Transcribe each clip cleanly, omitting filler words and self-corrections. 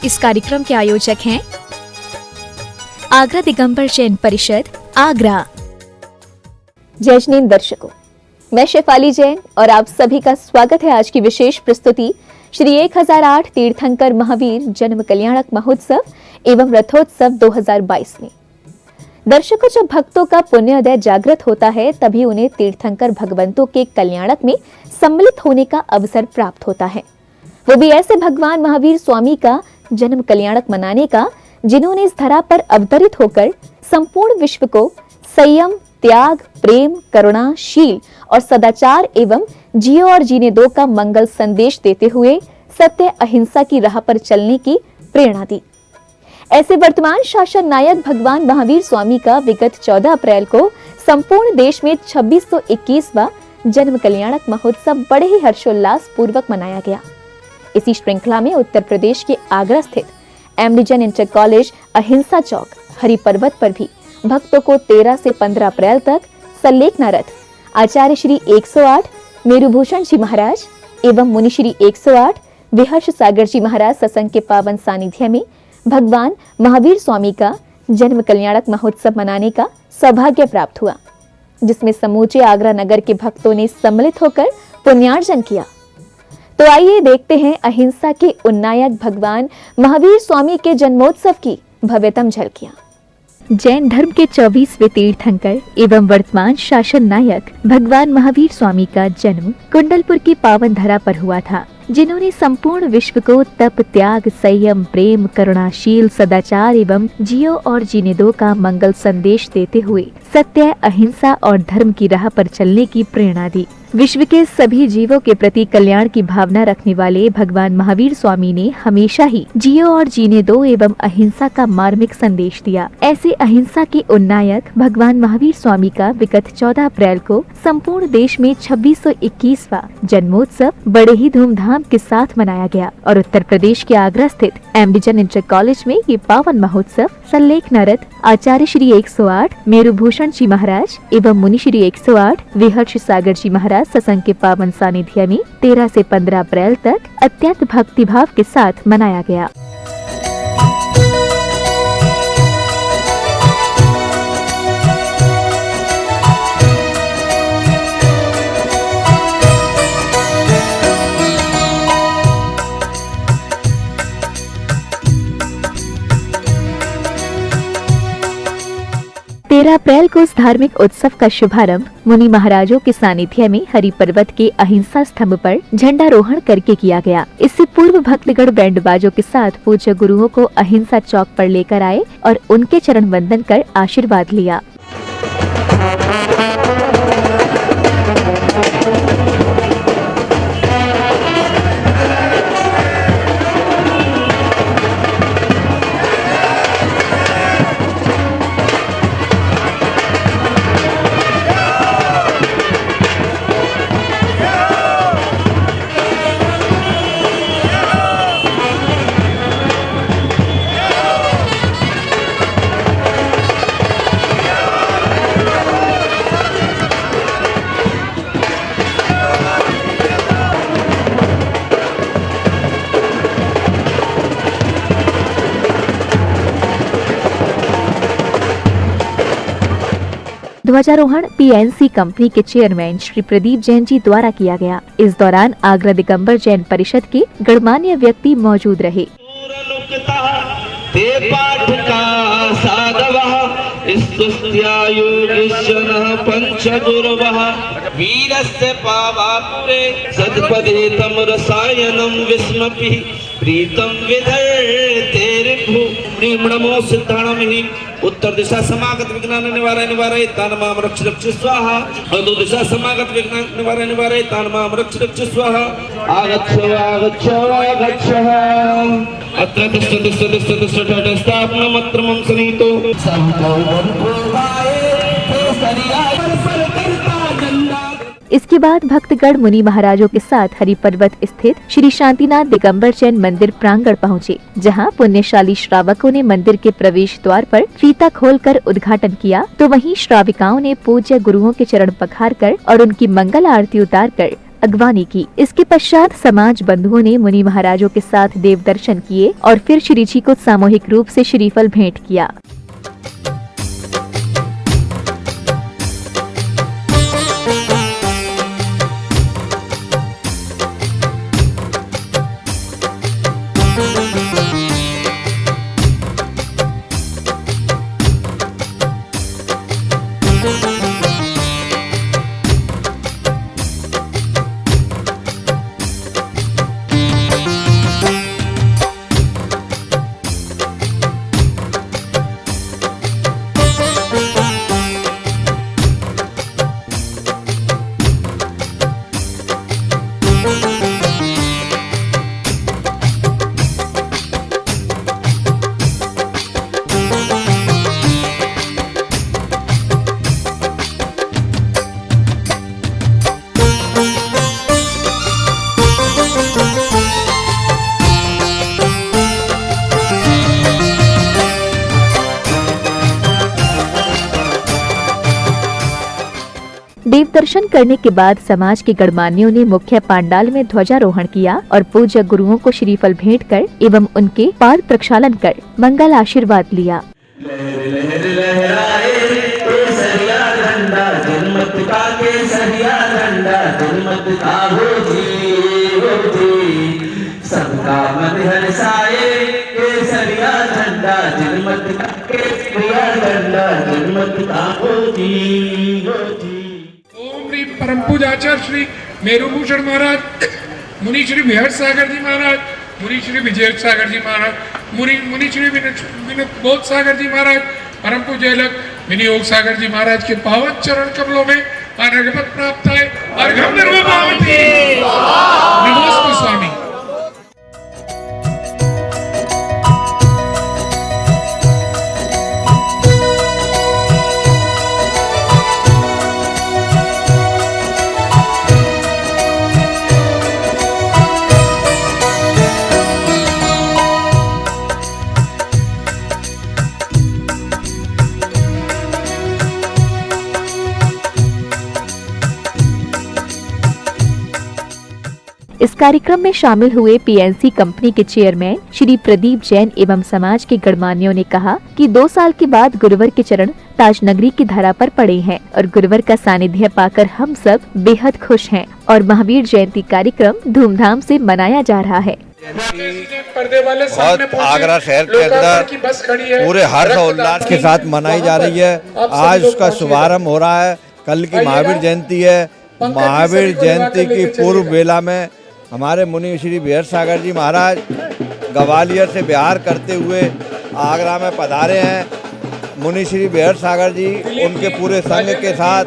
इस कार्यक्रम के आयोजक हैं आगरा दिगंबर जैन परिषद आगरा। जय जैन दर्शकों, मैं शेफाली जैन और आप सभी का स्वागत है आज की विशेष प्रस्तुति श्री 1008 तीर्थंकर महावीर जन्म कल्याणक महोत्सव एवं रथोत्सव 2022 में। दर्शकों, जब भक्तों का पुण्योदय जागृत होता है तभी उन्हें तीर्थंकर भगवंतों के कल्याणक में सम्मिलित होने का अवसर प्राप्त होता है, वो भी ऐसे भगवान महावीर स्वामी का जन्म कल्याणक मनाने का जिन्होंने इस धरा पर अवतरित होकर संपूर्ण विश्व को संयम, त्याग, प्रेम, करुणा, शील और सदाचार एवं जियो और जीने दो का मंगल संदेश देते हुए सत्य अहिंसा की राह पर चलने की प्रेरणा दी। ऐसे वर्तमान शासन नायक भगवान महावीर स्वामी का विगत 14 अप्रैल को संपूर्ण देश में 2621वां जन्म कल्याणक महोत्सव बड़े ही हर्षोल्लास पूर्वक मनाया गया। इसी श्रृंखला में उत्तर प्रदेश के आगरा स्थित एमडी जैन इंटर कॉलेज अहिंसा चौक हरि पर्वत पर भी भक्तों को 13 से 15 अप्रैल तक सल्लेखना रथ आचार्य श्री 108 मेरुभूषण जी महाराज एवं मुनि श्री 108 विहर्ष सागर जी महाराज सत्संग के पावन सानिध्य में भगवान महावीर स्वामी का जन्म कल्याणक महोत्सव मनाने का सौभाग्य प्राप्त हुआ, जिसमें समूचे आगरा नगर के भक्तों ने सम्मिलित होकर पुण्यार्जन किया। तो आइए देखते हैं अहिंसा के उन्नायक भगवान महावीर स्वामी के जन्मोत्सव की भव्यतम झलकियां। जैन धर्म के 24वें तीर्थंकर एवं वर्तमान शासन नायक भगवान महावीर स्वामी का जन्म कुंडलपुर की पावन धरा पर हुआ था, जिन्होंने संपूर्ण विश्व को तप, त्याग, संयम, प्रेम, करुणाशील, सदाचार एवं जियो और जीने दो का मंगल संदेश देते हुए सत्य, अहिंसा और धर्म की राह पर चलने की प्रेरणा दी। विश्व के सभी जीवों के प्रति कल्याण की भावना रखने वाले भगवान महावीर स्वामी ने हमेशा ही जियो और जीने दो एवं अहिंसा का मार्मिक संदेश दिया। ऐसे अहिंसा के उन्नायक भगवान महावीर स्वामी का विगत 14 अप्रैल को संपूर्ण देश में 2621वां जन्मोत्सव बड़े ही धूमधाम के साथ मनाया गया और उत्तर प्रदेश के आगरा स्थित एमडी जैन इंटर कॉलेज में ये पावन महोत्सव सल्लेखना रथ आचार्य श्री 108 मेरुभूषण जी महाराज एवं मुनि श्री 108 विहर्ष सागर जी महाराज सत्संग के पावन सानिध्य में 13 से 15 अप्रैल तक अत्यंत भक्तिभाव के साथ मनाया गया। अप्रैल को इस धार्मिक उत्सव का शुभारंभ मुनि महाराजों के सानिध्य में हरि पर्वत के अहिंसा स्तंभ पर झंडारोहण करके किया गया। इससे पूर्व भक्तगण बैंड बाजों के साथ पूज्य गुरुओं को अहिंसा चौक पर लेकर आए और उनके चरण वंदन कर आशीर्वाद लिया। ध्वजारोहण पीएनसी कंपनी के चेयरमैन श्री प्रदीप जैन जी द्वारा किया गया। इस दौरान आगरा दिगंबर जैन परिषद के गणमान्य व्यक्ति मौजूद रहे। प्रीतम विधर्तेर्भूमो सिद्धाणम ही उत्तर दिशा समागत विघ्नान निवारय निवारय तान माम रक्ष रक्ष स्वाहा। अधो दिशा समागत विघ्नान निवारय निवारय तान माम रक्ष रक्ष स्वाहा। आगच्छ आगच्छ आगच्छ अत्र तिष्ठ तिष्ठ तिष्ठ तिष्ठ तटस्थापनम् अत्र मम सनीतो संतो वरुभाये सरियाय पर करता गंगा। इसके बाद भक्तगण मुनि महाराजों के साथ हरि पर्वत स्थित श्री शांतिनाथ दिगंबर जैन मंदिर प्रांगण पहुँचे, जहाँ पुण्यशाली श्रावकों ने मंदिर के प्रवेश द्वार पर फीता खोलकर उद्घाटन किया, तो वहीं श्राविकाओं ने पूज्य गुरुओं के चरण पखार कर और उनकी मंगल आरती उतार कर अगवानी की। इसके पश्चात समाज बंधुओं ने मुनि महाराजों के साथ देव दर्शन किए और फिर श्री जी को सामूहिक रूप से श्रीफल भेंट किया। देव दर्शन करने के बाद समाज के गणमान्यों ने मुख्य पांडाल में ध्वजारोहण किया और पूज्य गुरुओं को श्रीफल भेंट कर एवं उनके पाद प्रक्षालन कर मंगल आशीर्वाद लिया। सबका मन हर्षाए केसरिया झंडा जनमत का केसरिया झंडा जनमत का होती होती। ओम श्री परम पूजाचार्य श्री मेरुभूषण महाराज, मुनि श्री बिहट सागर जी महाराज, मुनि श्री विजय सागर जी महाराज, मुनि श्री विनोद बोध सागर जी महाराज, परम पूज्य विनय योग सागर जी महाराज के पावन चरण कमलों में अर्घ्यपद प्राप्त है। अर्घ्यम निर्वभावति। नमोस्तु स्वामी। इस कार्यक्रम में शामिल हुए पीएनसी कंपनी के चेयरमैन श्री प्रदीप जैन एवं समाज के गणमान्यों ने कहा कि 2 साल के बाद गुरुवर के चरण ताजनगरी की धरा पर पड़े हैं और गुरुवर का सानिध्य पाकर हम सब बेहद खुश हैं और महावीर जयंती कार्यक्रम धूमधाम से मनाया जा रहा है। बहुत आगरा शहर के अंदर पूरे हर्ष और उल्लास के साथ मनाई जा रही है। आज उसका शुभारंभ हो रहा है। कल की महावीर जयंती है। महावीर जयंती की पूर्व बेला में हमारे मुनि श्री बिहट सागर जी महाराज ग्वालियर से बिहार करते हुए आगरा में पधारे हैं। मुनि श्री बिहट सागर जी उनके पूरे संघ के साथ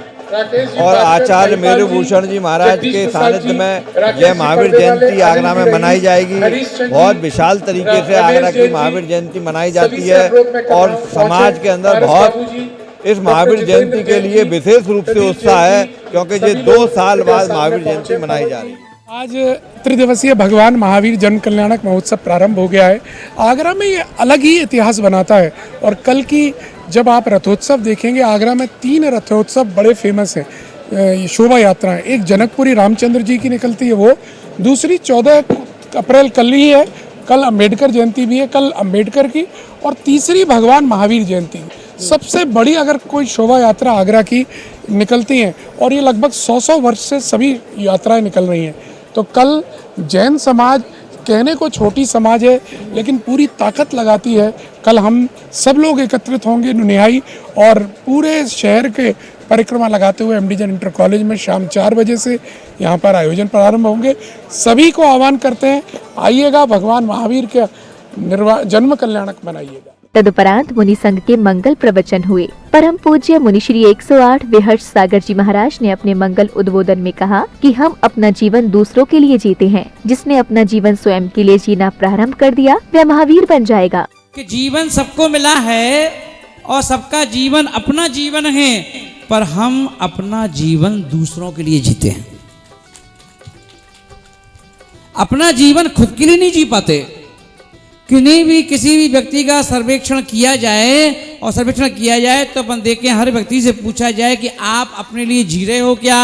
और आचार्य मेरुभूषण जी महाराज के सानिध्य में यह महावीर जयंती आगरा में मनाई जाएगी। बहुत विशाल तरीके से आगरा की महावीर जयंती मनाई जाती है और समाज के अंदर बहुत इस महावीर जयंती के लिए विशेष रूप से उत्साह है, क्योंकि ये 2 साल बाद महावीर जयंती मनाई जा रही है। आज त्रिदिवसीय भगवान महावीर जन कल्याणक महोत्सव प्रारंभ हो गया है। आगरा में ये अलग ही इतिहास बनाता है और कल की जब आप रथोत्सव देखेंगे, आगरा में 3 रथोत्सव बड़े फेमस हैं, शोभा यात्राएं। एक जनकपुरी रामचंद्र जी की निकलती है, वो दूसरी 14 अप्रैल कल ही है, कल अंबेडकर जयंती भी है, कल अंबेडकर की, और तीसरी भगवान महावीर जयंती। सबसे बड़ी अगर कोई शोभा यात्रा आगरा की निकलती हैं और ये लगभग 100 वर्ष से सभी यात्राएं निकल रही हैं। तो कल जैन समाज कहने को छोटी समाज है लेकिन पूरी ताकत लगाती है। कल हम सब लोग एकत्रित होंगे नुनिहाई और पूरे शहर के परिक्रमा लगाते हुए एमडी जैन इंटर कॉलेज में शाम 4 बजे से यहाँ पर आयोजन प्रारंभ होंगे। सभी को आह्वान करते हैं, आइएगा, भगवान महावीर के जन्म कल्याणक मनाइएगा। तदुपरांत मुनि संघ के मंगल प्रवचन हुए। परम पूज्य मुनि श्री 108 बिहट सागर जी महाराज ने अपने मंगल उद्बोधन में कहा कि हम अपना जीवन दूसरों के लिए जीते हैं। जिसने अपना जीवन स्वयं के लिए जीना प्रारंभ कर दिया वह महावीर बन जाएगा। कि जीवन सबको मिला है और सबका जीवन अपना जीवन है, पर हम अपना जीवन दूसरों के लिए जीते हैं। अपना जीवन खुद के लिए नहीं जी पाते। किसी भी व्यक्ति का सर्वेक्षण किया जाए और सर्वेक्षण किया जाए तो अपन देखें, हर व्यक्ति से पूछा जाए कि आप अपने लिए जी रहे हो क्या?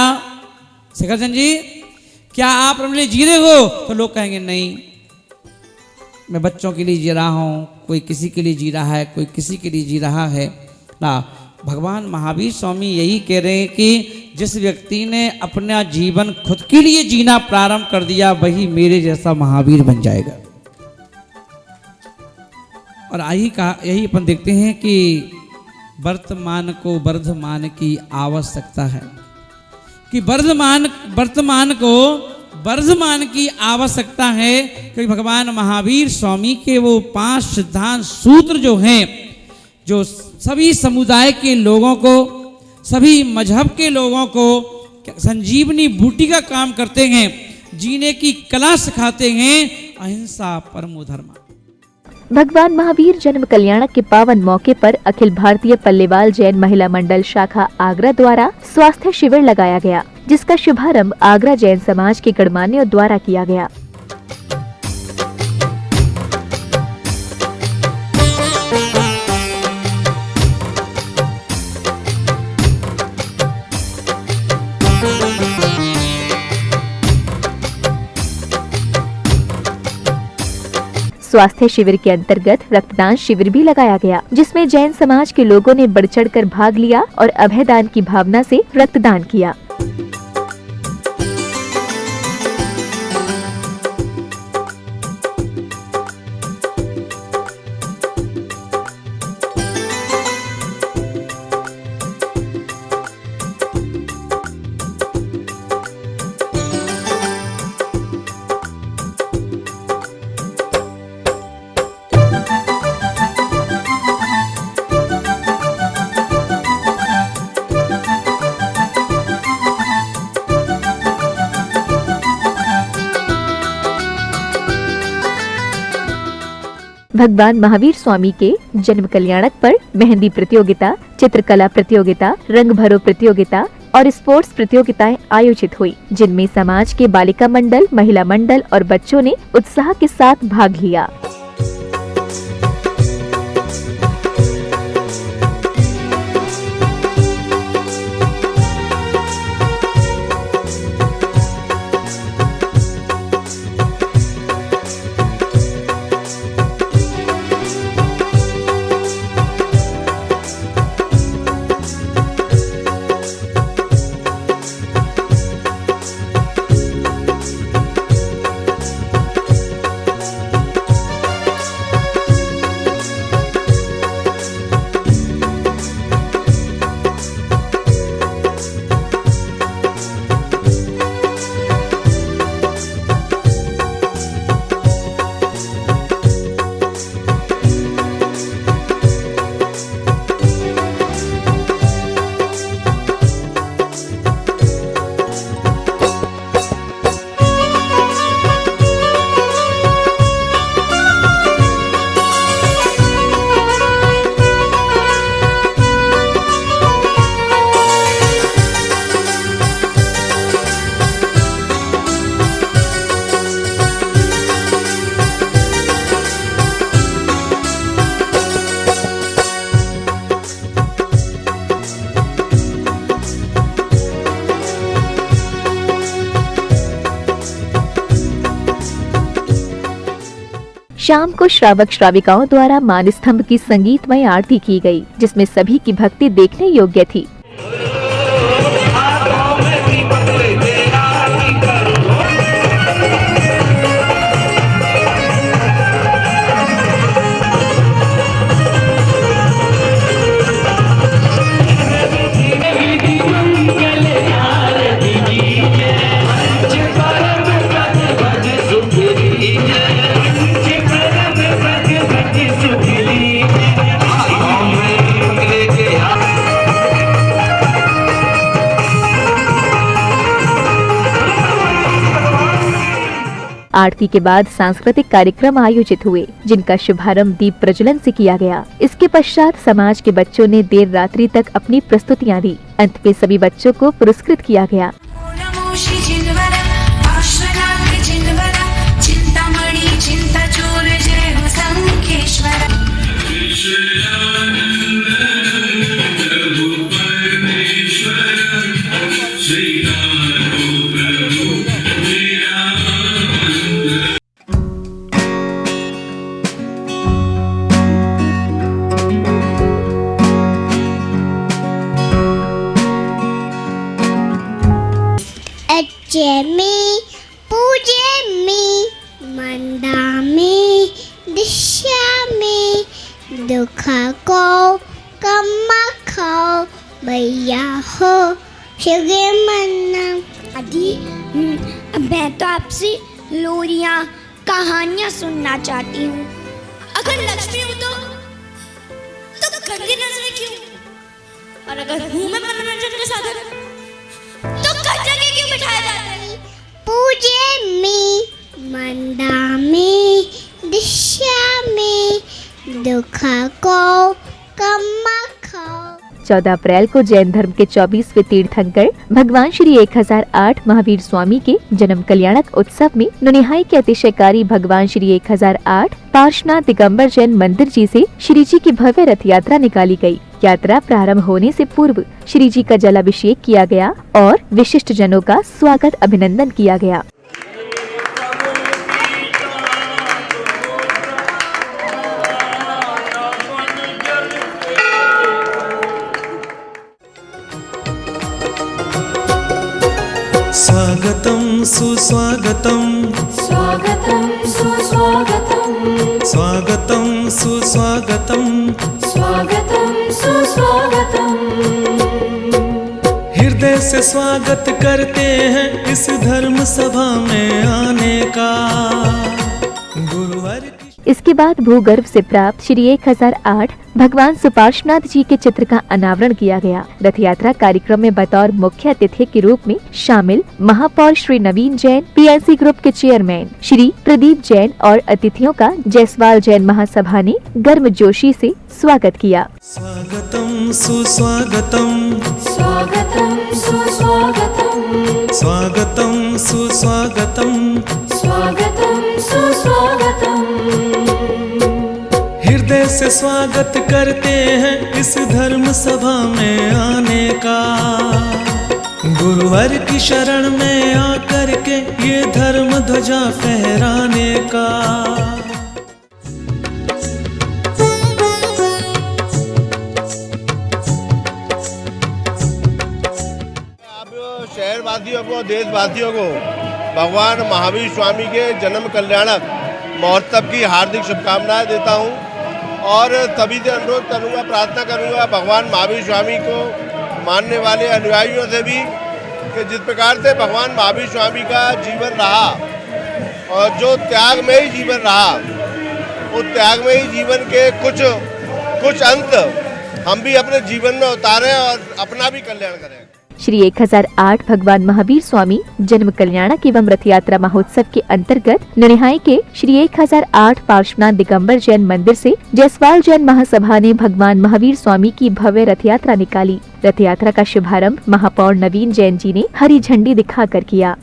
शेखर चंद जी, क्या आप अपने लिए जी रहे हो? तो लोग कहेंगे नहीं, मैं बच्चों के लिए जी रहा हूँ, कोई किसी के लिए जी रहा है, कोई किसी के लिए जी रहा है ना। भगवान महावीर स्वामी यही कह रहे हैं कि जिस व्यक्ति ने अपना जीवन खुद के लिए जीना प्रारंभ कर दिया वही मेरे जैसा महावीर बन जाएगा। और यही अपन देखते हैं कि वर्तमान को वर्धमान की आवश्यकता है, कि वर्तमान को वर्धमान की आवश्यकता है, क्योंकि भगवान महावीर स्वामी के वो 5 सिद्धांत सूत्र जो हैं, जो सभी समुदाय के लोगों को, सभी मजहब के लोगों को संजीवनी बूटी का काम करते हैं, जीने की कला सिखाते हैं। अहिंसा परमो धर्म। भगवान महावीर जन्म कल्याणक के पावन मौके पर अखिल भारतीय पल्लेवाल जैन महिला मंडल शाखा आगरा द्वारा स्वास्थ्य शिविर लगाया गया, जिसका शुभारंभ आगरा जैन समाज के गणमान्यों द्वारा किया गया। स्वास्थ्य शिविर के अंतर्गत रक्तदान शिविर भी लगाया गया, जिसमें जैन समाज के लोगों ने बढ़ चढ़कर भाग लिया और अभयदान की भावना से रक्तदान किया। भगवान महावीर स्वामी के जन्म कल्याणक पर मेहंदी प्रतियोगिता, चित्रकला प्रतियोगिता, रंग भरो प्रतियोगिता और स्पोर्ट्स प्रतियोगिताएं आयोजित हुई, जिनमें समाज के बालिका मंडल, महिला मंडल और बच्चों ने उत्साह के साथ भाग लिया। शाम को श्रावक श्राविकाओं द्वारा मान स्तंभ की संगीतमय आरती की गई, जिसमें सभी की भक्ति देखने योग्य थी। आरती के बाद सांस्कृतिक कार्यक्रम आयोजित हुए, जिनका शुभारंभ दीप प्रज्वलन से किया गया। इसके पश्चात समाज के बच्चों ने देर रात्रि तक अपनी प्रस्तुतियां दी। अंत में सभी बच्चों को पुरस्कृत किया गया। श्री जय में पूजे में मंदा में दिशा में दुख को कम खाओ भैया हो शिगे मन्ना। आदि मैं तो आपसे लोरियां कहानियां सुनना चाहती हूँ। अगर लक्ष्मी हूँ तो गंदी नजरें क्यों? और अगर हूँ मैं मनोरंजन के साधन तो कंजर क्यों बिठाए जाते हैं? पूजे में मंदा में दिशा में दुख को कम खाओ। 14 अप्रैल को जैन धर्म के 24वें तीर्थंकर भगवान श्री 1008 महावीर स्वामी के जन्म कल्याणक उत्सव में नुनिहाई के अतिशयकारी भगवान श्री 1008 पार्श्वनाथ दिगंबर जैन मंदिर जी से श्री जी की भव्य रथ यात्रा निकाली गई। यात्रा प्रारंभ होने से पूर्व श्री जी का जलाभिषेक किया गया और विशिष्ट जनों का स्वागत अभिनंदन किया गया। स्वागतं सुस्वागतं स्वागतं सुस्वागतं स्वागतं सुस्वागतं स्वागतं सुस्वागतं। हृदय से स्वागत करते हैं इस धर्म सभा में आने का। गुरुवार इसके बाद भूगर्भ से प्राप्त श्री 1008 भगवान सुपार्श्वनाथ जी के चित्र का अनावरण किया गया। रथ यात्रा कार्यक्रम में बतौर मुख्य अतिथि के रूप में शामिल महापौर श्री नवीन जैन, पीएनसी ग्रुप के चेयरमैन श्री प्रदीप जैन और अतिथियों का जयसवाल जैन महासभा ने गर्मजोशी से स्वागत किया। स्वागतं सुस्वागतं स्वागतं सुस्वागतं स्वागतं सुस्वागतं स्वागतं सुस्वागतं। हृदय से स्वागत करते हैं इस धर्म सभा में आने का। गुरुवर की शरण में आकर के ये धर्म ध्वजा फहराने का। शहरवासियों को, देशवासियों को भगवान महावीर स्वामी के जन्म कल्याणक महोत्सव की हार्दिक शुभकामनाएं देता हूं और सभी से अनुरोध करूंगा, प्रार्थना करूंगा भगवान महावीर स्वामी को मानने वाले अनुयायियों से भी कि जिस प्रकार से भगवान महावीर स्वामी का जीवन रहा और जो त्याग में ही जीवन रहा, उस त्याग में ही जीवन के कुछ अंत हम भी अपने जीवन में उतारें और अपना भी कल्याण करें। श्री 1008 भगवान महावीर स्वामी जन्म कल्याणक एवं रथ यात्रा महोत्सव के अंतर्गत नुनिहाई के श्री 1008 पार्श्वनाथ दिगंबर जैन मंदिर से जयसवाल जैन महासभा ने भगवान महावीर स्वामी की भव्य रथ यात्रा निकाली। रथ यात्रा का शुभारंभ महापौर नवीन जैन जी ने हरी झंडी दिखाकर किया।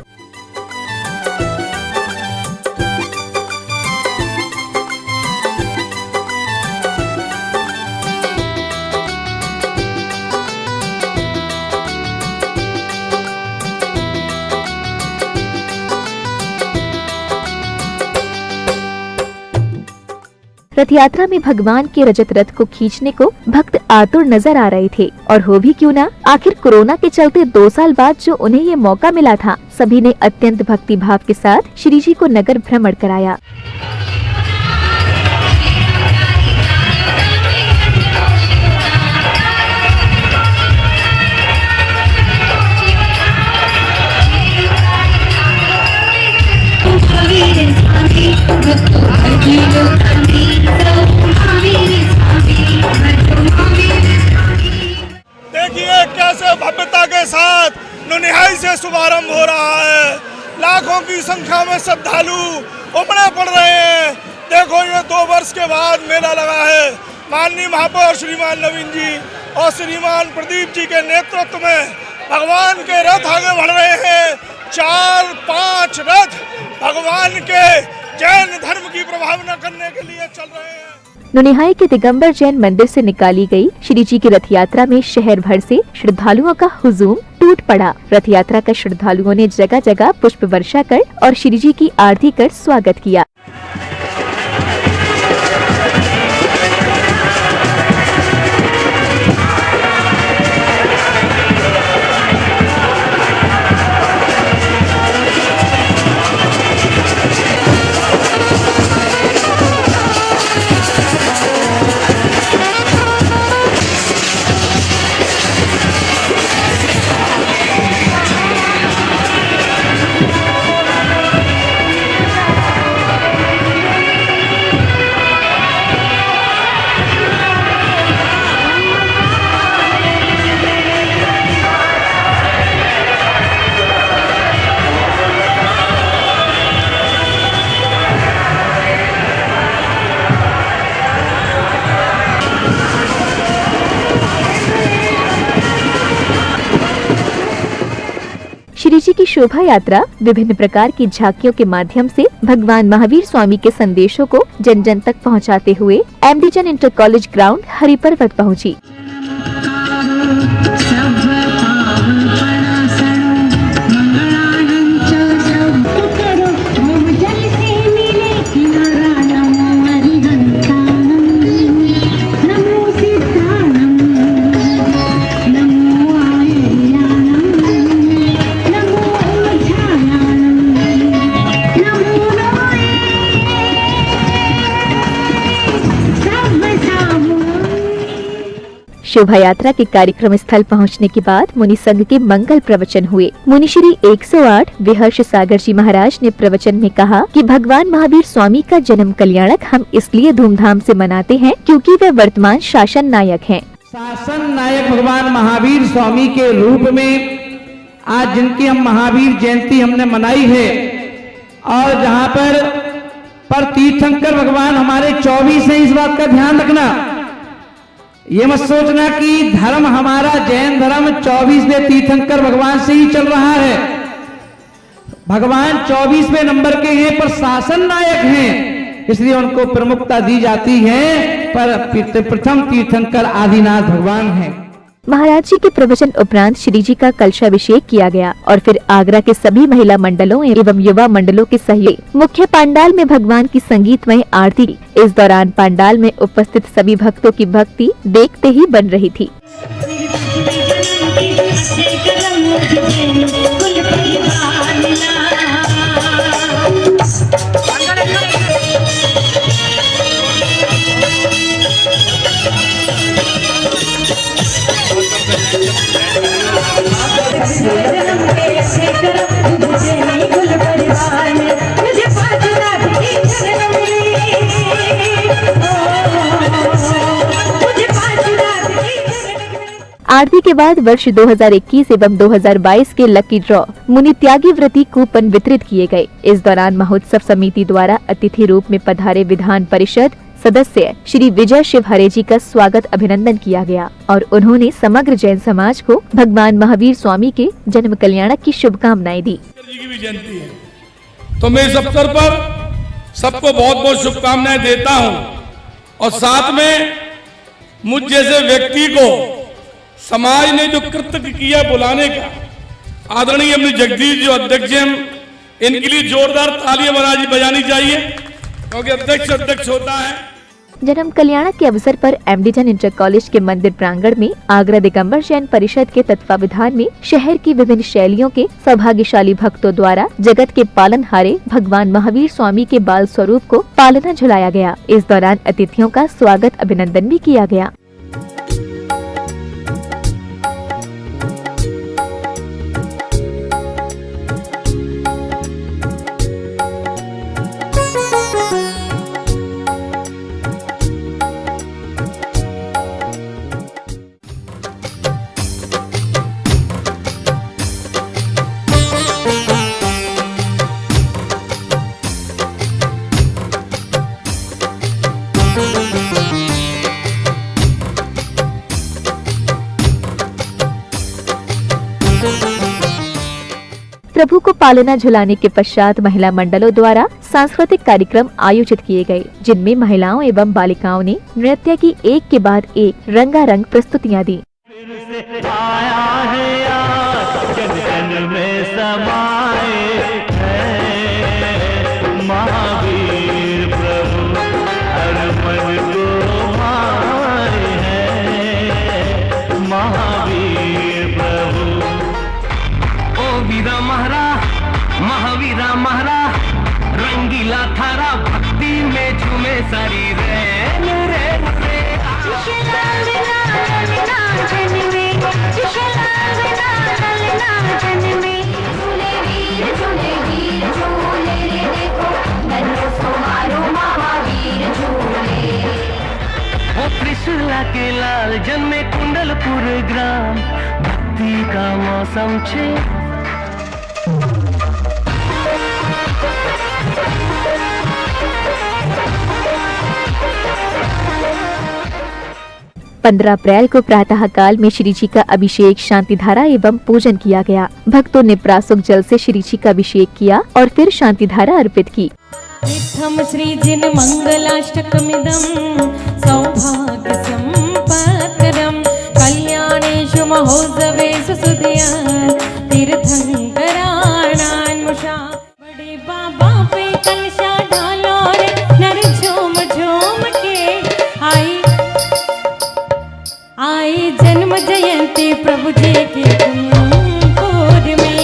रथ यात्रा में भगवान के रजत रथ को खींचने को भक्त आतुर नजर आ रहे थे और हो भी क्यों ना, आखिर कोरोना के चलते 2 साल बाद जो उन्हें ये मौका मिला था, सभी ने अत्यंत भक्ति भाव के साथ श्री जी को नगर भ्रमण कराया। देखिए कैसे भव्यता के साथ नुनिहाई से शुभारंभ हो रहा है। लाखों की संख्या में श्रद्धालु उमड़े पड़ रहे हैं। देखो ये 2 वर्ष के बाद मेला लगा है। माननीय महापौर श्रीमान नवीन जी और श्रीमान प्रदीप जी के नेतृत्व में भगवान के रथ आगे बढ़ रहे हैं। 4-5 रथ भगवान के जैन धर्म की प्रभावना करने के लिए चल रहे हैं। नुनिहाई के दिगंबर जैन मंदिर से निकाली गई श्री जी की रथ यात्रा में शहर भर से श्रद्धालुओं का हुजूम टूट पड़ा। रथ यात्रा का श्रद्धालुओं ने जगह जगह पुष्प वर्षा कर और श्री जी की आरती कर स्वागत किया। जी की शोभा यात्रा विभिन्न प्रकार की झांकियों के माध्यम से भगवान महावीर स्वामी के संदेशों को जन जन तक पहुंचाते हुए एमडीजन इंटर कॉलेज ग्राउंड हरिपर्वत पहुंची। शोभा यात्रा के कार्यक्रम स्थल पहुंचने के बाद मुनि संघ के मंगल प्रवचन हुए। मुनि श्री 108 विहर्ष सागर जी महाराज ने प्रवचन में कहा कि भगवान महावीर स्वामी का जन्म कल्याणक हम इसलिए धूमधाम से मनाते हैं क्योंकि वे वर्तमान शासन नायक हैं। शासन नायक भगवान महावीर स्वामी के रूप में आज जिनकी हम महावीर जयंती हमने मनाई है और जहाँ पर तीर्थंकर भगवान हमारे 24 हैं, इस बात का ध्यान रखना। ये मत सोचना कि धर्म हमारा जैन धर्म 24वें तीर्थंकर भगवान से ही चल रहा है। भगवान 24वें नंबर के हैं पर शासन नायक हैं, इसलिए उनको प्रमुखता दी जाती है। पर प्रथम तीर्थंकर आदिनाथ भगवान हैं। महाराज जी के प्रवचन उपरांत श्री जी का कलशाभिषेक किया गया और फिर आगरा के सभी महिला मंडलों एवं युवा मंडलों के सहयोग मुख्य पंडाल में भगवान की संगीतमय आरती। इस दौरान पंडाल में उपस्थित सभी भक्तों की भक्ति देखते ही बन रही थी। आरती के बाद वर्ष 2021 एवं 2022 के लकी ड्रॉ मुनि त्यागी व्रती कूपन वितरित किए गए। इस दौरान महोत्सव समिति द्वारा अतिथि रूप में पधारे विधान परिषद सदस्य श्री विजय शिव हरे जी का स्वागत अभिनंदन किया गया और उन्होंने समग्र जैन समाज को भगवान महावीर स्वामी के जन्म कल्याणक की शुभकामनाएं दी। जी की भी जयंती है, तो मैं इस अवसर पर सबको बहुत बहुत शुभकामनाएं देता हूं और साथ में मुझ जैसे व्यक्ति को समाज ने जो कृत्य किया बुलाने का, आदरणीय अपने जगदीश जो अध्यक्ष हैं, इनके लिए जोरदार तालियां महाराज बजानी चाहिए क्योंकि अध्यक्ष होता है। जन्म कल्याणक के अवसर पर एमडीजन इंटर कॉलेज के मंदिर प्रांगण में आगरा दिगंबर जैन परिषद के तत्वावधान में शहर की विभिन्न शैलियों के सौभाग्यशाली भक्तों द्वारा जगत के पालनहारे भगवान महावीर स्वामी के बाल स्वरूप को पालना झुलाया गया। इस दौरान अतिथियों का स्वागत अभिनंदन भी किया गया। प्रभु को पालना झुलाने के पश्चात महिला मंडलों द्वारा सांस्कृतिक कार्यक्रम आयोजित किए गए, जिनमें महिलाओं एवं बालिकाओं ने नृत्य की एक के बाद एक रंगारंग प्रस्तुतियां दी। महावीरा महरा रंगीला थारा भक्ति में झूमे सारी रे त्रिशूला के लाल जन्मे कुंडलपुर ग्राम भक्ति का मौसम छे। 15 अप्रैल को प्रातः काल में श्री जी का अभिषेक शांति धारा एवं पूजन किया गया। भक्तों ने प्रासुक जल से श्री जी का अभिषेक किया और फिर शांति धारा अर्पित की। इत्थं श्रीजिन मंगलाष्टकमिदं सौभाग्य संपत्करं कल्याणेषु महोत्सवेषु सुधिया तीर्थंकराणान्मुषा बड़े बाबा पे कलशा डालो रे नर झूम झूम के आई जन्म जयंती प्रभु जी के कुंकुर में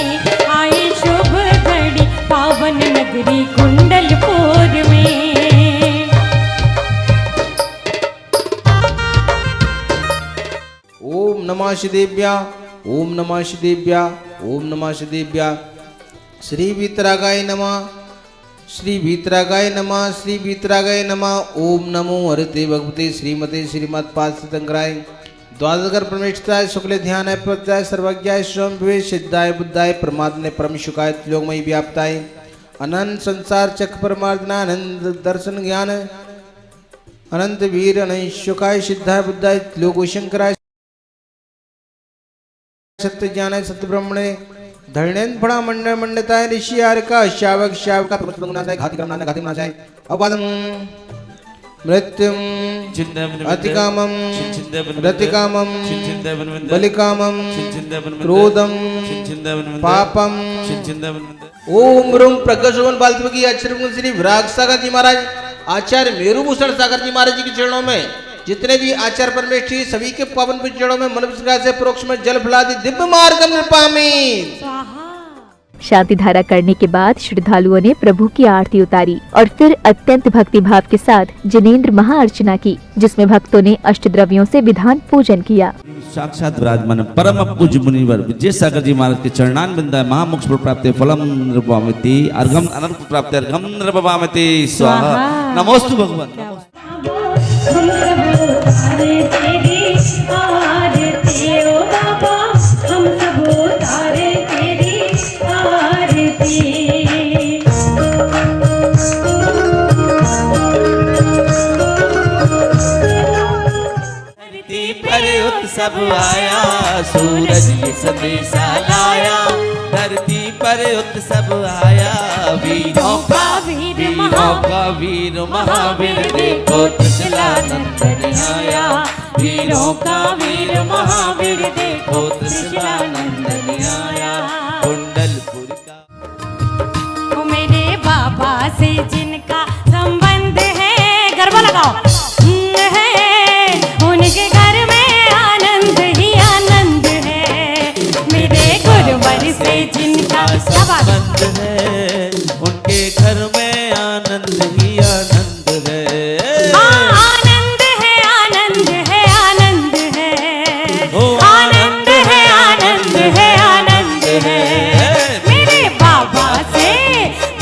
आई शुभ घड़ी पावन नगरी कुंडलपुर में। ओम नमः शिदेव्या ओम नमः शिदेव्या ओम नमः शिदेव्या। श्री वीतरागाय नमः श्री वीतरागाय नमः श्री वीतरागाय नमः। ओम नमो हरते भगवते श्रीमते श्रीमत्पाद सिद्धंकराय द्वादशकर परमेष्ठाय शुक्ल ध्यान प्रत्याय सर्वज्ञाय स्वयं विवेश सिद्धाय बुद्धाय परमात्मने परम शुकाय त्रिलोकमयी व्याप्ताय अनंत संसार चक्र परमार्दनानंद दर्शन ज्ञान अनंत वीर अनंत शुकाय सिद्धाय बुद्धाय त्रिलोकशंकराय सत्य ज्ञान सत्य ब्रह्मणे धरणेन्द्र फणा मंडल मंडताय ऋषि आर्का शावक शावका प्रमुखनाथाय घाति कर्मनाथाय घाति नाथाय अपादम मृत्युम अतिकामम रतिकामम बलिकामम क्रोधम पापम। ओम रूम प्रज्ञाशोभन बालत्मकी आचार्य श्री विराग सागर जी महाराज आचार्य मेरुभूषण सागर जी महाराज जी के चरणों में जितने भी आचार्य परमेष्ठी सभी के पावन चरणों में मन से प्रोक्ष में जल फलादि दिव्य मार्गम नृपामि। शांति धारा करने के बाद श्रद्धालुओं ने प्रभु की आरती उतारी और फिर अत्यंत भक्ति भाव के साथ जिनेंद्र महाअर्चना की, जिसमें भक्तों ने अष्टद्रव्यों से विधान पूजन किया। साक्षात विराजमान परम पूज्य मुनिवर विजय सागर जी महाराज के चरणान बिंदा महामोक्ष प्राप्ति फलम नृपामिति अर्घम अनंत प्राप्ति अर्घम नृपामिति स्वाहा। नमोस्तु भगवान। हम सब उतारे तेरी आरती ओ बाबा हम सब उतारे तेरी आरती। धरती पर उत्सव आया सूरज ये संदेशा लाया धरती पर उत्सव आया वीरों का वीर महावीर देखो त्रिशूला नंदन आया वीरों का वीर महावीर देखो त्रिशूला नंदन आया कुंडलपुर का। ओ मेरे बाबा से जिनका संबंध है गरबा लगाओ है उनके घर में आनंद ही आनंद है। मेरे गुरुवर से जिनका संबंध है उनके घर में आनंद ही आनंद है। आनंद है आनंद है आनंद है आनंद है आनंद है आनंद है। मेरे बाबा से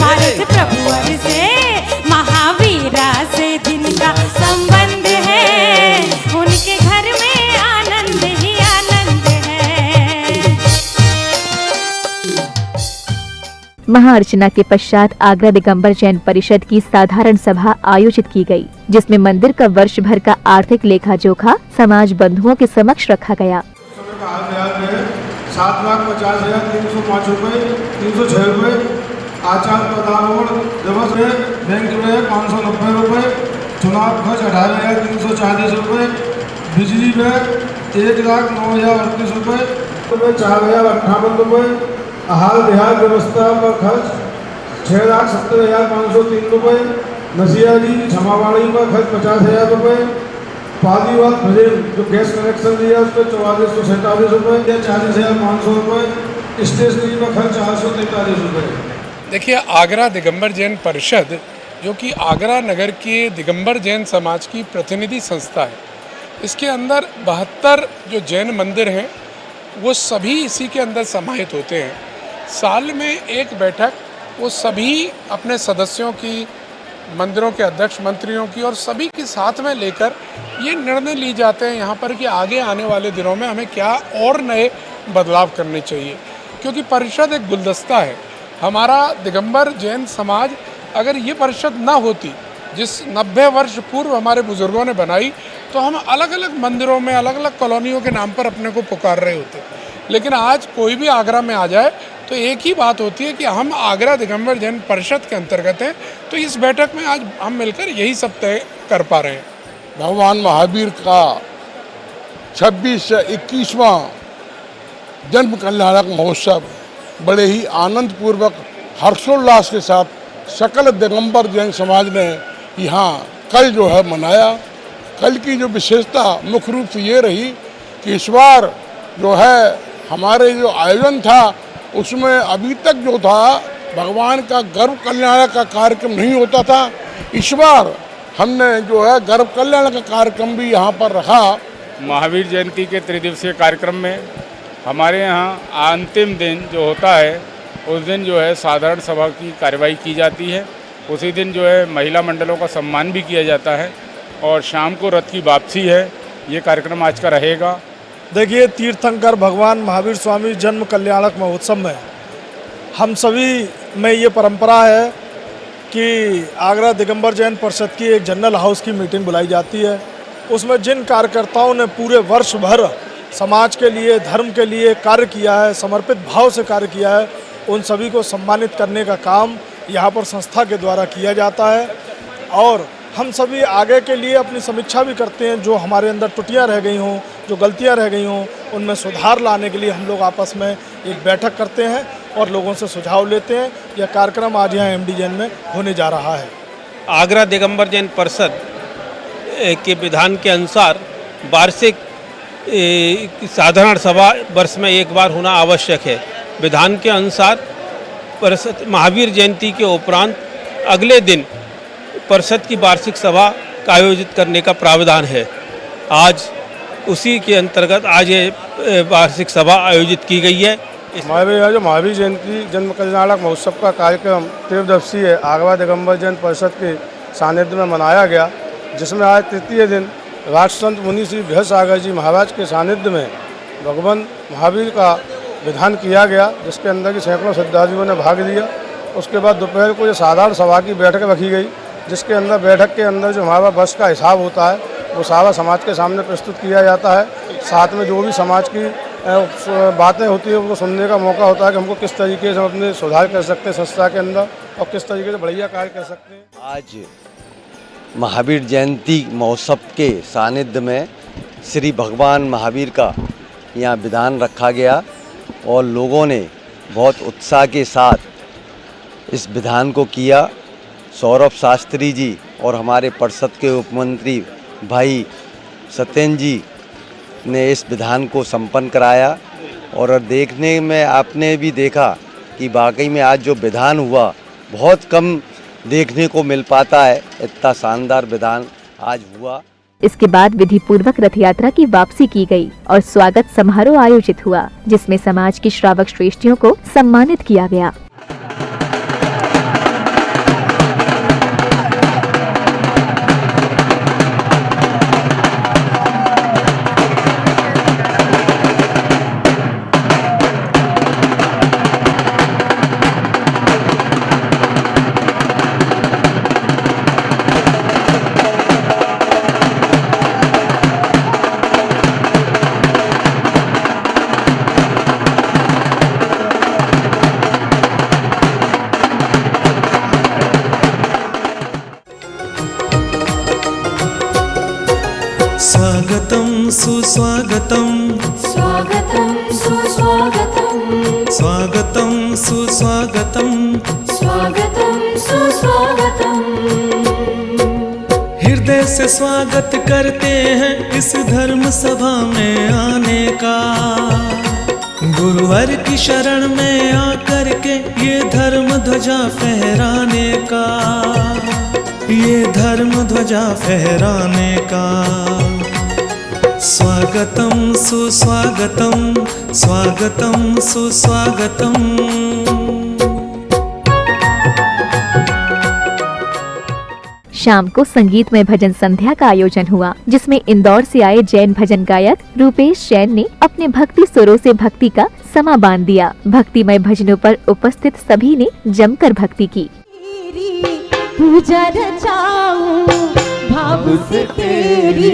भारत प्रभुवर से महावीरा से जिनका संबंध है उनके घर में आनंद ही आनंद है। महाअर्चना के पश्चात आगरा दिगंबर जैन परिषद की साधारण सभा आयोजित की गई, जिसमें मंदिर का वर्ष भर का आर्थिक लेखा जोखा समाज बंधुओं के समक्ष रखा गया। 7,50,305 रुपए 306 रुपए आचार पदारोहण दिवस में बैंक में 590 रुपए चुनाव खर्च 18,340 रुपए बिजली में 1,09,38 रुपए 4,058 रुपए हाल देहात व्यवस्था पर खर्च 6,70,503 रुपए नसिया जी क्षमावाड़ी पर खर्च 50,000 रुपए पालीवाल भजन जो गैस कनेक्शन दिया उस पर 4447 रुपए या 40,500 रुपए स्टेशनरी पर खर्च 443 रुपए। देखिए, आगरा दिगंबर जैन परिषद जो कि आगरा नगर के दिगंबर जैन समाज की प्रतिनिधि संस्था है, इसके अंदर 72 जो जैन मंदिर हैं वो सभी इसी के अंदर समाहित होते हैं। साल में एक बैठक वो सभी अपने सदस्यों की, मंदिरों के अध्यक्ष मंत्रियों की और सभी के साथ में लेकर ये निर्णय ली जाते हैं यहाँ पर कि आगे आने वाले दिनों में हमें क्या और नए बदलाव करने चाहिए, क्योंकि परिषद एक गुलदस्ता है। हमारा दिगंबर जैन समाज, अगर ये परिषद ना होती जिस 90 वर्ष पूर्व हमारे बुजुर्गों ने बनाई, तो हम अलग अलग मंदिरों में अलग अलग कॉलोनियों के नाम पर अपने को पुकार रहे होते। लेकिन आज कोई भी आगरा में आ जाए तो एक ही बात होती है कि हम आगरा दिगंबर जैन परिषद के अंतर्गत हैं। तो इस बैठक में आज हम मिलकर यही सब तय कर पा रहे हैं। भगवान महावीर का 26 से 21वां जन्म कल्याणक महोत्सव बड़े ही आनंद पूर्वक हर्षोल्लास के साथ सकल दिगंबर जैन समाज ने यहाँ कल जो है मनाया। कल की जो विशेषता मुख्य रूप से ये रही कि इस बार जो है हमारे जो आयोजन था उसमें अभी तक जो था भगवान का गर्भ कल्याण का कार्यक्रम नहीं होता था। इस बार हमने जो है गर्भ कल्याण का कार्यक्रम भी यहाँ पर रखा। महावीर जयंती के त्रिदिवसीय कार्यक्रम में हमारे यहाँ अंतिम दिन जो होता है उस दिन जो है साधारण सभा की कार्यवाही की जाती है। उसी दिन जो है महिला मंडलों का सम्मान भी किया जाता है और शाम को रथ की वापसी है। ये कार्यक्रम आज का रहेगा। देखिए, तीर्थंकर भगवान महावीर स्वामी जन्म कल्याणक महोत्सव में हम सभी में ये परंपरा है कि आगरा दिगंबर जैन परिषद की एक जनरल हाउस की मीटिंग बुलाई जाती है। उसमें जिन कार्यकर्ताओं ने पूरे वर्ष भर समाज के लिए, धर्म के लिए कार्य किया है, समर्पित भाव से कार्य किया है, उन सभी को सम्मानित करने का काम यहाँ पर संस्था के द्वारा किया जाता है। और हम सभी आगे के लिए अपनी समीक्षा भी करते हैं। जो हमारे अंदर त्रुटियाँ रह गई हों, जो गलतियाँ रह गई हों, उनमें सुधार लाने के लिए हम लोग आपस में एक बैठक करते हैं और लोगों से सुझाव लेते हैं। यह कार्यक्रम आज यहाँ एमडी जैन में होने जा रहा है। आगरा दिगंबर जैन परिषद के विधान के अनुसार वार्षिक साधारण सभा वर्ष में एक बार होना आवश्यक है। विधान के अनुसार परिषद महावीर जयंती के उपरांत अगले दिन परिषद की वार्षिक सभा का आयोजित करने का प्रावधान है। आज उसी के अंतर्गत आज ये वार्षिक सभा आयोजित की गई है। हमारे जो महावीर जयंती जन्म कल्याणक महोत्सव का कार्यक्रम त्रिदिवसीय आगरा दिगंबर जैन परिषद के सानिध्य में मनाया गया, जिसमें आज तृतीय दिन राष्ट्रसंत मुनि श्री बृहस्पति जी महाराज के सानिध्य में भगवान महावीर का विधान किया गया, जिसके अंदर की सैकड़ों श्रद्धालुओं ने भाग लिया। उसके बाद दोपहर को ये साधारण सभा की बैठक रखी गई, जिसके अंदर बैठक के अंदर जो हमारा वर्ष का हिसाब होता है वो सारा समाज के सामने प्रस्तुत किया जाता है। साथ में जो भी समाज की बातें होती है उनको सुनने का मौका होता है कि हमको किस तरीके से हम अपने सुधार कर सकते हैं संस्था के अंदर और किस तरीके से बढ़िया कार्य कर सकते हैं। आज महावीर जयंती महोत्सव के सानिध्य में श्री भगवान महावीर का यहाँ विधान रखा गया और लोगों ने बहुत उत्साह के साथ इस विधान को किया। सौरभ शास्त्री जी और हमारे परिषद के उपमंत्री भाई सत्येंद्र जी ने इस विधान को संपन्न कराया और देखने में आपने भी देखा कि वाकई में आज जो विधान हुआ बहुत कम देखने को मिल पाता है। इतना शानदार विधान आज हुआ। इसके बाद विधि पूर्वक रथ यात्रा की वापसी की गई और स्वागत समारोह आयोजित हुआ, जिसमें समाज की श्रावक श्रेष्ठियों को सम्मानित किया गया। स्वागतम सुस्वागतम स्वागतम सुस्वागतम स्वागतम सुस्वागतम स्वागतम सुस्वागतम। हृदय से स्वागत करते हैं इस धर्म सभा में आने का। गुरुवर की शरण में आकर के ये धर्म ध्वजा फहराने का, ये धर्म ध्वजा फहराने का। स्वागतम सुस्वागतम स्वागतम सुस्वागतम। शाम को संगीतमय भजन संध्या का आयोजन हुआ, जिसमें इंदौर से आए जैन भजन गायक रूपेश जैन ने अपने भक्ति सुरों से भक्ति का समा बांध दिया। भक्तिमय भजनों पर उपस्थित सभी ने जमकर भक्ति की। पूजा रचाऊं, भाव से तेरी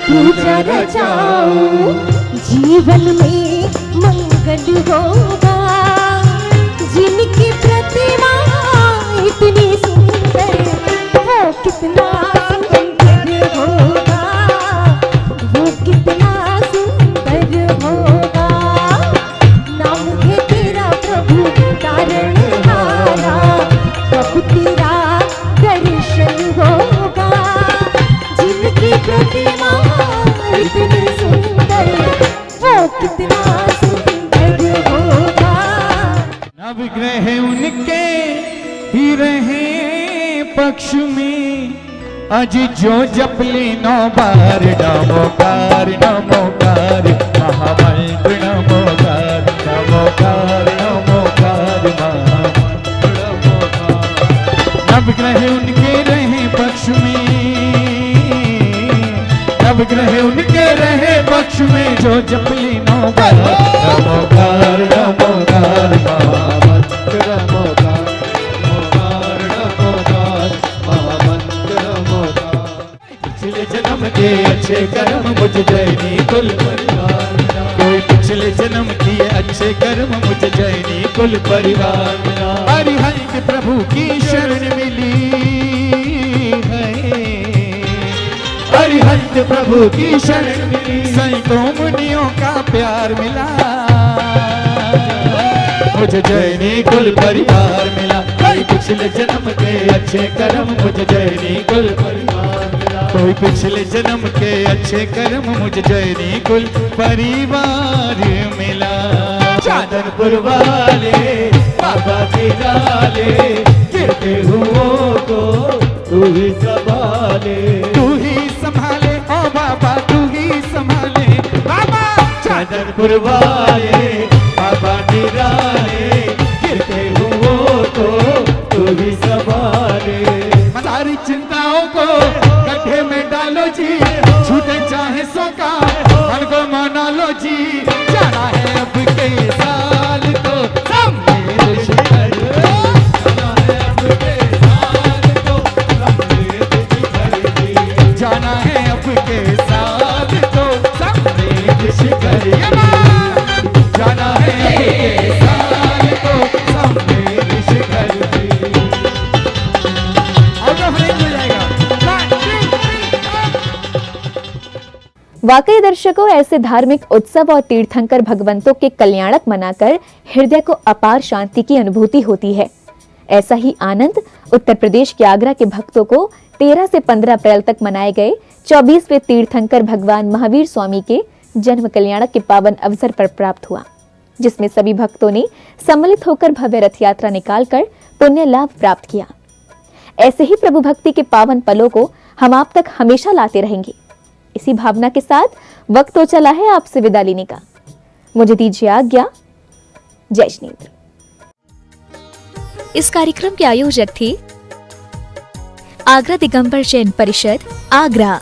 पूजा रचाऊं। जीवन में मंगल होगा, जिनकी प्रतिमा इतनी सुंदर, वो कितना सुंदर होगा, वो कितना सुंदर होगा। नाम है तेरा प्रभु तारणहारा, प्रभु तेरा दर्शन होगा। जिनकी प्रतिमा इतनी सुंदर, वो कितना सुंदर होगा। नवग्रह उनके ही रहे पक्ष में, अज जो जप ले 9 बार नमोकार नमोकार महामंत्र नमोकार नमोकार नमोकार महामंत्र नमोकार। नवग्रह उनके रहे पक्ष में, नवग्रह उनके रहे पक्ष में, जो जप ले 9 बार नमोकार नमोकार महामंत्र नमोकार नमोकार नमोकार महामंत्र नमोकार। पिछले जन्म के अच्छे कर्म मुझ जैनी कुल परिवार, कोई पिछले जन्म किए अच्छे कर्म मुझ जैनी कुल परिवार। हरिहंस प्रभु की शरण मिली है, हरिहंस प्रभु की शरण मिली, संतों मुनियों का प्यार मिला, मुझे जैनी कुल परिवार मिला। कोई पिछले जन्म के अच्छे कर्म मुझ जैनी कुल परिवार मिला, कोई पिछले जन्म के अच्छे कर्म मुझ जैनी कुल परिवार मिला। चांदनपुर वाले बाबा के डाले, गिरते हुओं को तू ही संभाले, तू ही संभाले ओ बाबा, तू ही संभाले बाबा। चांदनपुर वाले बाबा के डाले, गिरते हुओं को तू ही संभाले। सारी चिंताओं को गड्ढे में डालो जी, छूटे चाहे सो का मन को मना लो जी। जाना है अब के साल तो सम्मेद शिखर, जाना है अब के साल तो सम्मेद शिखर, जाना है अब के साल तो सम्मेद शिखर, जाना है अब के साल तो सम्मेद शिखर। वाकई दर्शकों, ऐसे धार्मिक उत्सव और तीर्थंकर भगवंतों के कल्याणक मनाकर हृदय को अपार शांति की अनुभूति होती है। ऐसा ही आनंद उत्तर प्रदेश के आगरा के भक्तों को 13 से 15 अप्रैल तक मनाए गए 24वें तीर्थंकर भगवान महावीर स्वामी के जन्म कल्याणक के पावन अवसर पर प्राप्त हुआ, जिसमें सभी भक्तों ने सम्मिलित होकर भव्य रथ यात्रा निकालकर पुण्य लाभ प्राप्त किया। ऐसे ही प्रभु भक्ति के पावन पलों को हम आप तक हमेशा लाते रहेंगे। इसी भावना के साथ वक्त तो चला है आपसे विदा लेने का। मुझे दीजिए आज्ञा। जय श्रीनेत्र। इस कार्यक्रम के आयोजक थे आगरा दिगंबर जैन परिषद, आगरा।